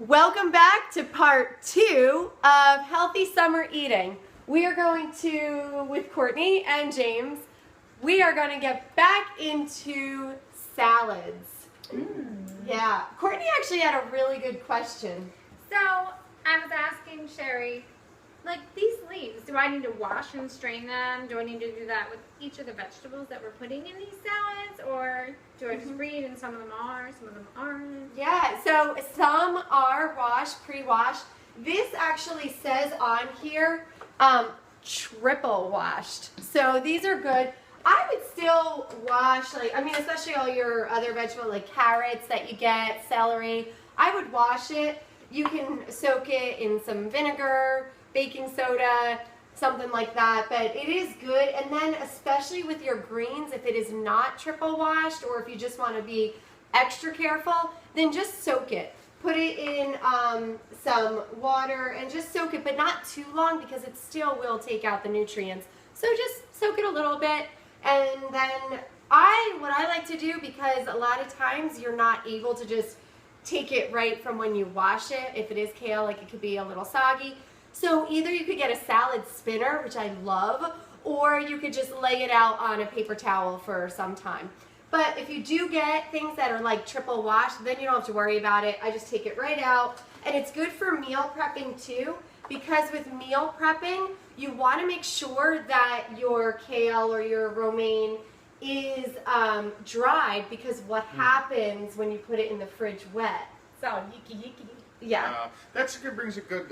Welcome back to part 2 of Healthy Summer Eating. We are going to, with Courtney and James, we are going to get back into salads. Yeah, Courtney actually had a really good question. So, I was asking Sherry, like these leaves, do I need to wash and strain them? Do I need to do that with each of the vegetables that we're putting in these salads? Or do I just read and some of them are, some of them aren't? Yeah, so some are washed, pre-washed. This actually says on here, triple washed. So these are good. I would still wash, especially all your other vegetables like carrots that you get, celery. I would wash it. You can soak it in some vinegar, baking soda, something like that, but it is good. And then especially with your greens, if it is not triple washed or if you just want to be extra careful, then just soak it. Put it in some water and just soak it, but not too long because it still will take out the nutrients. So just soak it a little bit. And then what I like to do, because a lot of times you're not able to just take it right from when you wash it. If it is kale, like it could be a little soggy. So either you could get a salad spinner, which I love, or you could just lay it out on a paper towel for some time. But if you do get things that are like triple washed, then you don't have to worry about it. I just take it right out. And it's good for meal prepping too, because with meal prepping, you want to make sure that your kale or your romaine is dried, because what happens when you put it in the fridge wet? So, yicky. Yeah. That brings a good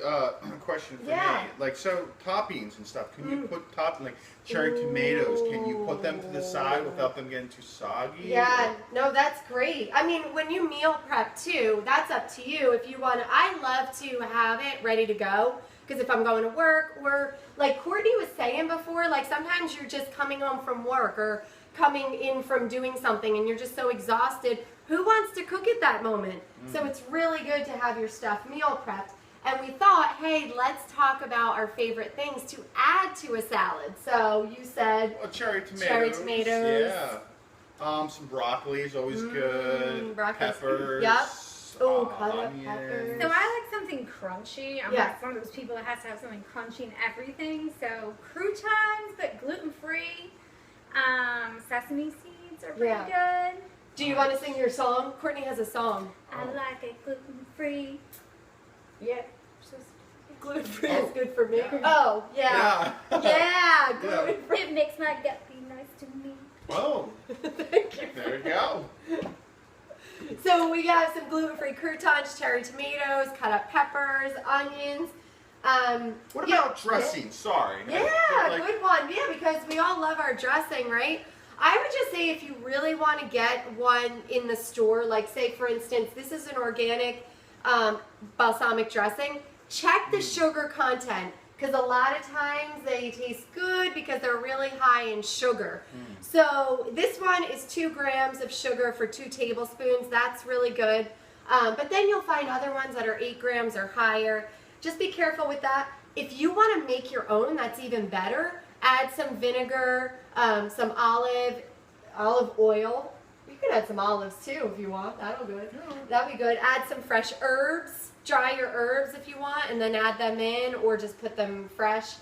question for me. Like, so toppings and stuff. Can you put like cherry tomatoes? Can you put them to the side without them getting too soggy? Yeah. No, that's great. I mean, when you meal prep too, that's up to you. If you want to, I love to have it ready to go. Because if I'm going to work, or like Courtney was saying before, like sometimes you're just coming home from work or coming in from doing something and you're just so exhausted. Who wants to cook at that moment? So it's really good to have your stuff meal prepped. And we thought, hey, let's talk about our favorite things to add to a salad. So you said cherry tomatoes. Cherry tomatoes. Yeah. Some broccoli is always good. Broccoli's Peppers. Yep. Oh, cut up onions. peppers. So I like something crunchy. I'm Yeah. like one of those people that has to have something crunchy in everything. So croutons, but gluten-free. Sesame seeds are pretty good. Do you want to sing your song? Courtney has a song. I like it gluten-free. Yeah. Gluten-free Oh. is good for me. Yeah. Oh, yeah. Yeah, Yeah. gluten-free. It makes my gut be nice to me. Oh, Thank you. there we go. So we got some gluten-free croutons, cherry tomatoes, cut up peppers, onions. What about dressing? Sorry. Yeah, Like, good one. Yeah, because we all love our dressing, right? I would just say if you really want to get one in the store, like say for instance, this is an organic balsamic dressing, check the sugar content, because a lot of times they taste good because they're really high in sugar. So this one is 2 grams of sugar for 2 tablespoons. That's really good. But then you'll find other ones that are 8 grams or higher. Just be careful with that. If you want to make your own, that's even better. Add some vinegar, some olive oil. You can add some olives too if you want. That'll be good. Add some fresh herbs. Dry your herbs if you want, and then add them in, or just put them fresh.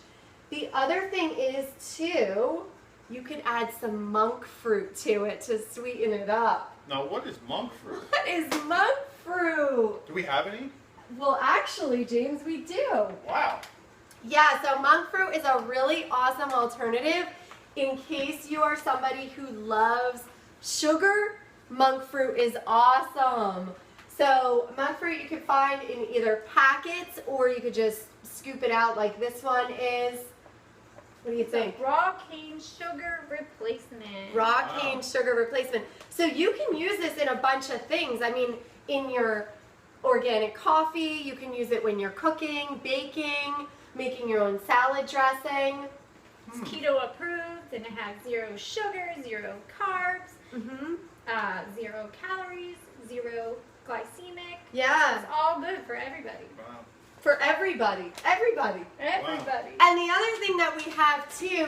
The other thing is too, you could add some monk fruit to it to sweeten it up. Now, what is monk fruit? What is monk fruit? Do we have any? Well, actually, James, we do. Wow. Yeah, so monk fruit is a really awesome alternative in case you are somebody who loves sugar. Monk fruit is awesome. So monk fruit you can find in either packets, or you could just scoop it out like this one is. What do you think? Raw cane sugar replacement. Raw cane sugar replacement. So you can use this in a bunch of things. I mean, in your organic coffee, you can use it when you're cooking, baking, making your own salad dressing. It's keto approved, and it has 0 sugar, 0 carbs, 0 calories, 0 glycemic. Yeah. It's all good for everybody. Wow. For everybody. Everybody. Everybody. And the other thing that we have too,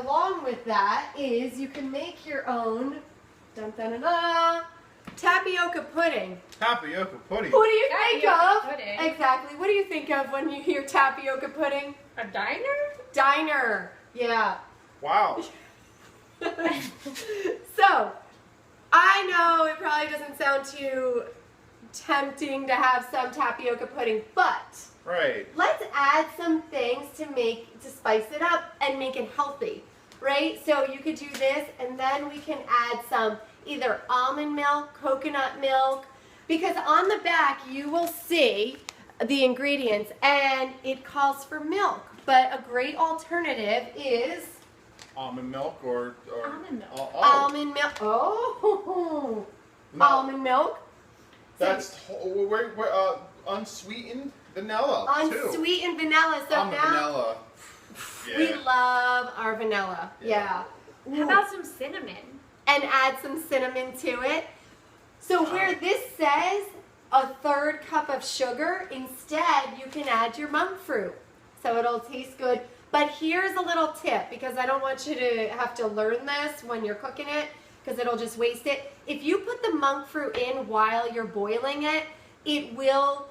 along with that, is you can make your own Tapioca pudding. Tapioca pudding. What do you think Tapioca of? pudding. Exactly. What do you think of when you hear tapioca pudding? A diner? Diner. Yeah. Wow. So, I know it probably doesn't sound too tempting to have some tapioca pudding, but Right. let's add some things to spice it up and make it healthy, right? So you could do this, and then we can add some either almond milk, coconut milk, because on the back you will see the ingredients, and it calls for milk. But a great alternative is Almond milk or Almond milk. almond milk. Oh, No. almond milk. That's unsweetened vanilla too. Unsweetened vanilla. So I'm a now vanilla. we Yeah. love our vanilla. Yeah. Yeah. How about some cinnamon? And add some cinnamon to it. So where this says a 1/3 cup of sugar, instead you can add your monk fruit. So it'll taste good. But here's a little tip, because I don't want you to have to learn this when you're cooking it, because it'll just waste it. If you put the monk fruit in while you're boiling it, it will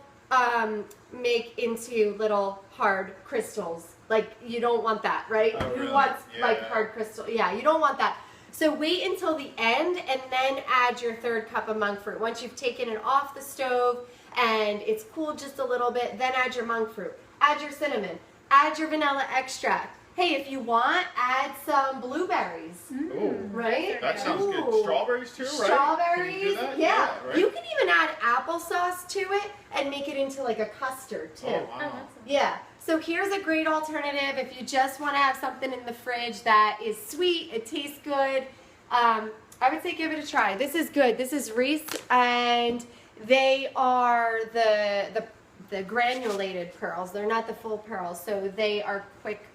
make into little hard crystals. Like, you don't want that, right? Oh, Who really? wants like Yeah. hard crystal? Yeah, you don't want that. So wait until the end and then add your 1/3 cup of monk fruit. Once you've taken it off the stove and it's cooled just a little bit, then add your monk fruit. Add your cinnamon. Add your vanilla extract. Hey, if you want, add some blueberries. Ooh. Right? That sounds Ooh. good. Strawberries too, right? Can you Strawberries, do that? yeah. right? You can even add applesauce to it and make it into like a custard too. Oh, wow. Yeah. So here's a great alternative if you just want to have something in the fridge that is sweet, it tastes good. I would say give it a try. This is good. This is Reese, and they are the granulated pearls. They're not the full pearls, so they are quick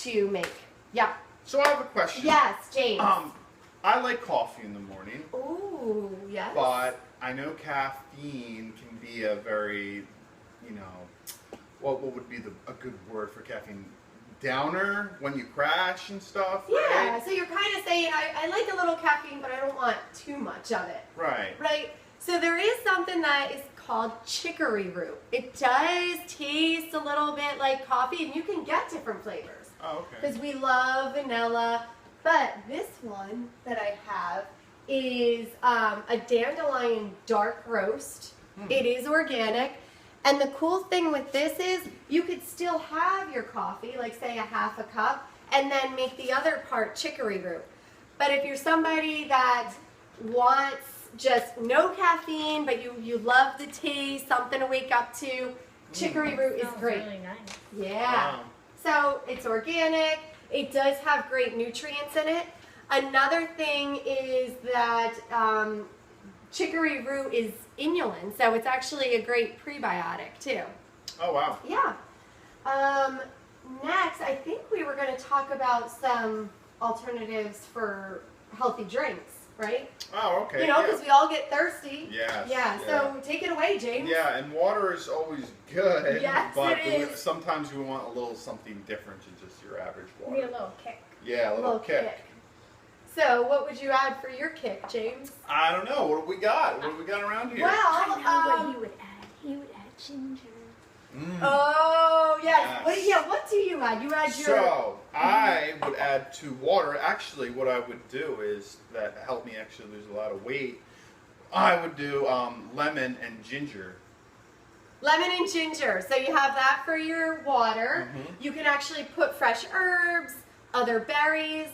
to make. Yeah. So I have a question. Yes, James. I like coffee in the morning, Ooh, yes. but I know caffeine can be a very, what would be a good word for caffeine? Downer when you crash and stuff, Yeah, right? so you're kind of saying, I like a little caffeine, but I don't want too much of it. Right. Right? So there is something that is called chicory root. It does taste a little bit like coffee, and you can get different flavors. Oh, okay. Because we love vanilla. But this one that I have is a dandelion dark roast. It is organic. And the cool thing with this is you could still have your coffee, like say 1/2 cup, and then make the other part chicory root. But if you're somebody that wants just no caffeine, but you love the taste, something to wake up to, chicory root is Smells great. really nice. Yeah. Wow. So it's organic. It does have great nutrients in it. Another thing is that chicory root is inulin, so it's actually a great prebiotic too. Oh, wow. Yeah. Next, I think we were going to talk about some alternatives for healthy drinks, right? Oh, okay. You know, yeah. because we all get thirsty. Yes, Yeah. So take it away, James. Yeah, and water is always good. Yes, but it is. sometimes we want a little something different to just your average Need a water. little kick. Yeah, a little kick. So, what would you add for your kick, James? I don't know. What do we got? What do we got around here? Well, what he would add. He would add ginger. Mm. oh yes. Yes. What do you add? You add your. So I would add to water. Actually, what I would do is that helped me actually lose a lot of weight. I would do lemon and ginger. Lemon and ginger. So you have that for your water. Mhm. You can actually put fresh herbs, other berries.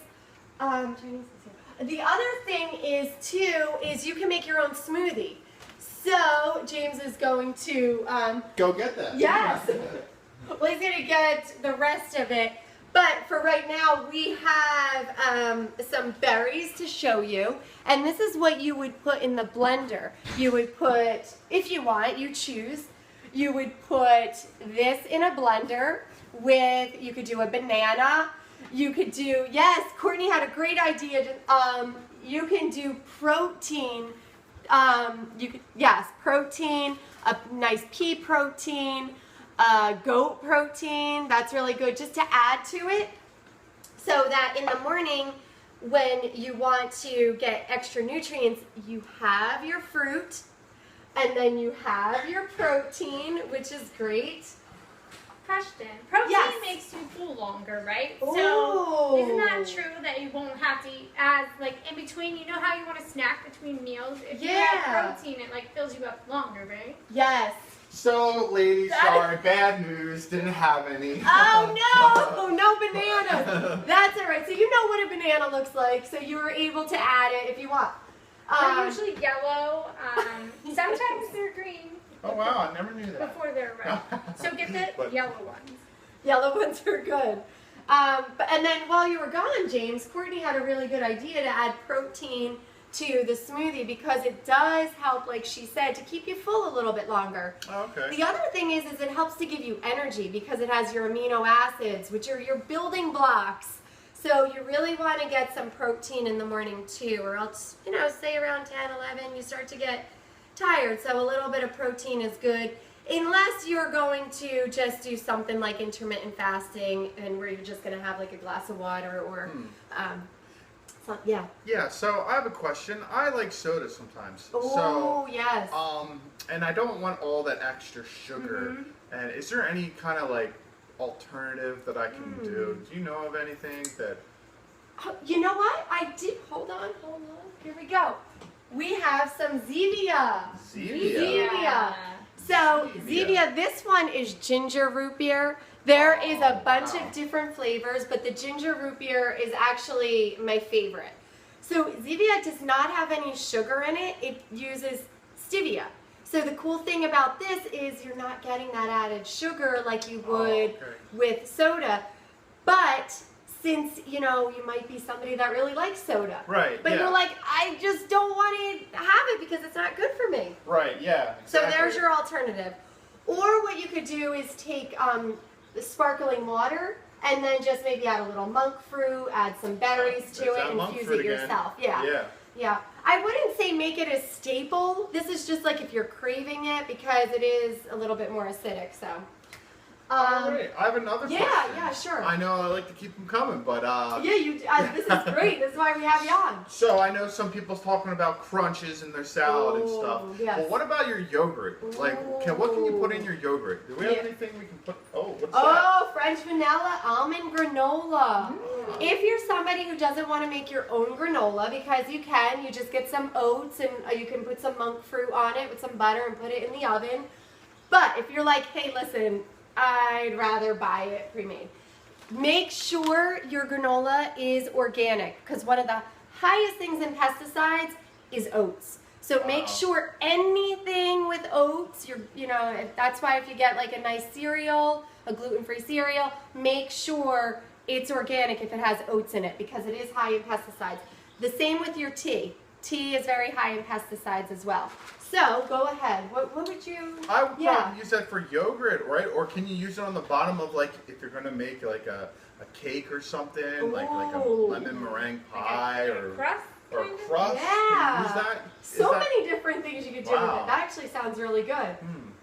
Chinese is here. The other thing is you can make your own smoothie. So James is going to Go get that. yes. Well, he's gonna get the rest of it. But for right now, we have some berries to show you. And this is what you would put in the blender. You would put, if you want, you choose. You would put this in a blender with, you could do a banana. You could do, yes, Courtney had a great idea. You can do protein. Protein, a nice pea protein, goat protein. That's really good just to add to it so that in the morning when you want to get extra nutrients, you have your fruit, and then you have your protein, which is great. Question. Protein Yes. makes you full longer, right? Ooh. So isn't that true that you won't have to eat as like in between? You know how you want to snack between meals? If you Yeah. add protein, it like fills you up longer, right? Yes. So, ladies, That- sorry, bad news. Didn't have any. Oh no, no bananas. That's all right. So you know what a banana looks like, so you were able to add it if you want. They're usually yellow. Sometimes they're green. Oh wow, I never knew that. Before they're red. So get the But- yellow ones. Yellow ones are good. And then while you were gone, James, Courtney had a really good idea to add protein to the smoothie because it does help, like she said, to keep you full a little bit longer. Oh, okay. The other thing is it helps to give you energy because it has your amino acids, which are your building blocks. So you really want to get some protein in the morning too, or else, say around 10, 11, you start to get tired. So a little bit of protein is good, unless you're going to just do something like intermittent fasting and where you're just going to have like a glass of water or, yeah. Yeah, so I have a question. I like soda sometimes. Oh, yes. And I don't want all that extra sugar. Mhm. And is there any kind of like alternative that I can do? Do you know of anything that? Oh, you know what? I did. Hold on. Here we go. We have some Zevia. Zevia. So Zevia. Zevia, this one is ginger root beer. There is a bunch of different flavors, but the ginger root beer is actually my favorite. So Zevia does not have any sugar in it. It uses stevia. So the cool thing about this is you're not getting that added sugar like you would with soda. But since, you might be somebody that really likes soda. Right. But yeah. you're like, I just don't want to have it because it's not good for me. Right. Yeah. So Exactly. there's your alternative. Or what you could do is take the sparkling water and then just maybe add a little monk fruit, add some berries to There's it, that and monk infuse fruit it again. yourself. Yeah. Yeah. I wouldn't say make it a staple. This is just like if you're craving it because it is a little bit more acidic. So. All right. I have another question. Yeah, sure. I know I like to keep them coming, but Yeah, this is great. This is why we have you on. So I know some people's talking about crunches in their salad and stuff. yes. Well, what about your yogurt? Like, what can you put in your yogurt? Do we have Yeah. anything we can put? Oh, what's Oh, French vanilla almond granola. If you're somebody who doesn't want to make your own granola, because you can, you just get some oats and you can put some monk fruit on it with some butter and put it in the oven. But if you're like, hey, listen, I'd rather buy it pre-made. Make sure your granola is organic because one of the highest things in pesticides is oats. So make sure anything with oats, that's why if you get like a nice cereal, a gluten-free cereal, make sure it's organic if it has oats in it because it is high in pesticides. The same with your tea. Tea is very high in pesticides as well. So go ahead. What would you? I would Yeah. probably use that for yogurt, right? Or can you use it on the bottom of like if you're gonna make like a cake or something, like a Ooh. lemon meringue pie Like a or crust. or kind of? crust? Yeah. Can you use that? So Is that- many different things you could do with Wow. it. That actually sounds really good.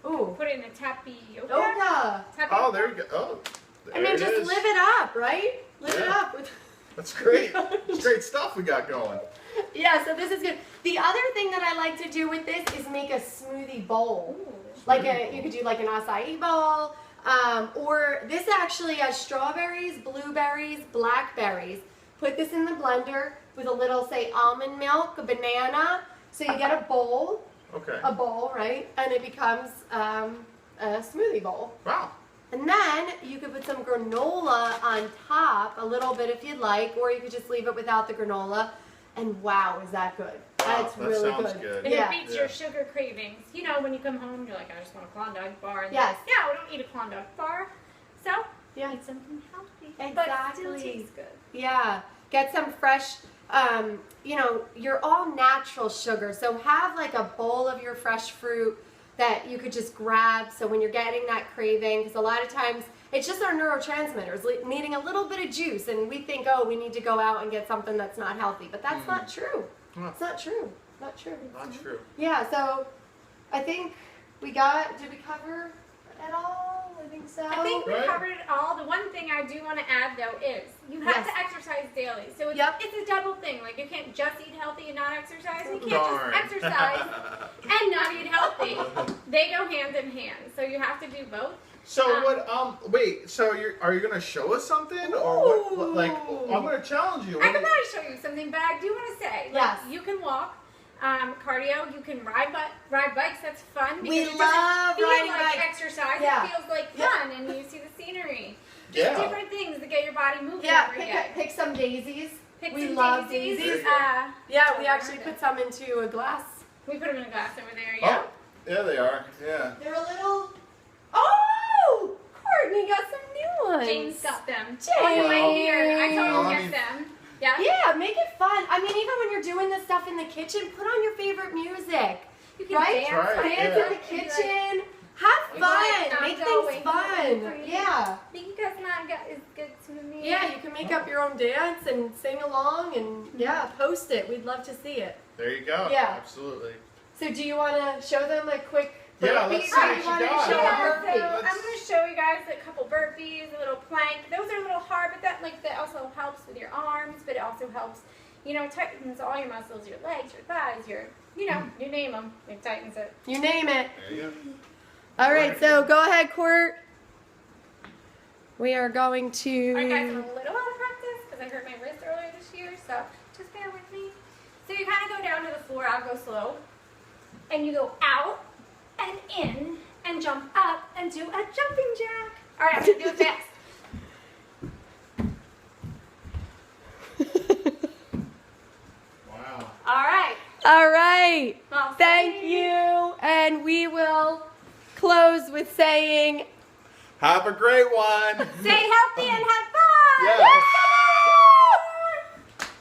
Ooh. Put it in a tapioca. Oka. Oh, there you go. Oh, there I mean, it just is. live it up, right? Live it Yeah. up. With That's great. It's great stuff we got going. Yeah, so this is good. The other thing that I like to do with this is make a smoothie bowl. Ooh. You could do like an acai bowl, or this actually has strawberries, blueberries, blackberries. Put this in the blender with a little, say, almond milk, a banana. So you get a bowl, Okay. right? And it becomes a smoothie bowl. Wow. And then you could put some granola on top, a little bit if you'd like, or you could just leave it without the granola. And wow, is that good? Wow, That's that really sounds good. good. And Yeah. it beats your sugar cravings. When you come home, you're like, I just want a Klondike bar. And Yes. yeah, we don't eat a Klondike bar. So, Yeah. eat something healthy. But Exactly. still tastes good. Yeah, get some fresh, you're all natural sugar. So have like a bowl of your fresh fruit that you could just grab. So when you're getting that craving, because a lot of times it's just our neurotransmitters needing a little bit of juice. And we think, oh, we need to go out and get something that's not healthy. But that's not true. Huh. It's not true. Not true. Not true. Yeah, so I think did we cover at all? I think so. I think we Right. covered it all. The one thing I do want to add though is you have Yes. to exercise daily. So it's, Yep. it's a double thing. Like you can't just eat healthy and not exercise. You can't Darn. just exercise and not eat healthy. They go hand in hand. So you have to do both. So what? Wait. So are you gonna show us something, or what? Like Ooh. I'm gonna challenge you. I can probably show you something, but I do want to say, like, Yes. you can walk. Cardio, you can ride bikes, that's fun. We Because it love doesn't feel riding like bikes. exercise, Yeah. it feels like Yeah. fun and you see the scenery. Just Yeah. different things to get your body moving Yeah, every day. pick some daisies. Pick we some love daisies. daisies. Yeah, We actually put some into a glass. we put them in a glass over there, yeah. Oh, yeah, they are. Yeah. They're a little. Oh, Courtney got some new ones. James got them. James. On the way here, I told Well, I him to mean- get them. Yeah? Yeah, make it fun. I mean, even when you're doing this stuff in the kitchen, put on your favorite music. You can Right? dance. Right, on Dance yeah. in the it. You can, kitchen. Have Like, fun. I'm Make going things fun. free. Yeah. Because mom is good to me. Yeah, you can make up your own dance and sing along and yeah, post it. We'd love to see it. There you go. Yeah. Absolutely. So do you want to show them a quick Yeah, burpee? let's Or see do what you you want to got. show Yeah, a so burpee? I'm going to show you guys a couple burpees, a little plank. Those are a little hard, but that also helps with your arms, but it also helps, tightens all your muscles, your legs, your thighs, you name them. It tightens it. You name it. There you go. All right, so go ahead, Court. We are going to. All right, guys, I'm a little out of practice because I hurt my wrist earlier this year, so just bear with me. So you kind of go down to the floor. I'll go slow. And you go out and in and jump up and do a jumping jack. All right, I'm going to do it fast. Wow. All right. All right. Well, Thank you. And we will close with saying. Have a great one. Stay healthy and have fun. Yes.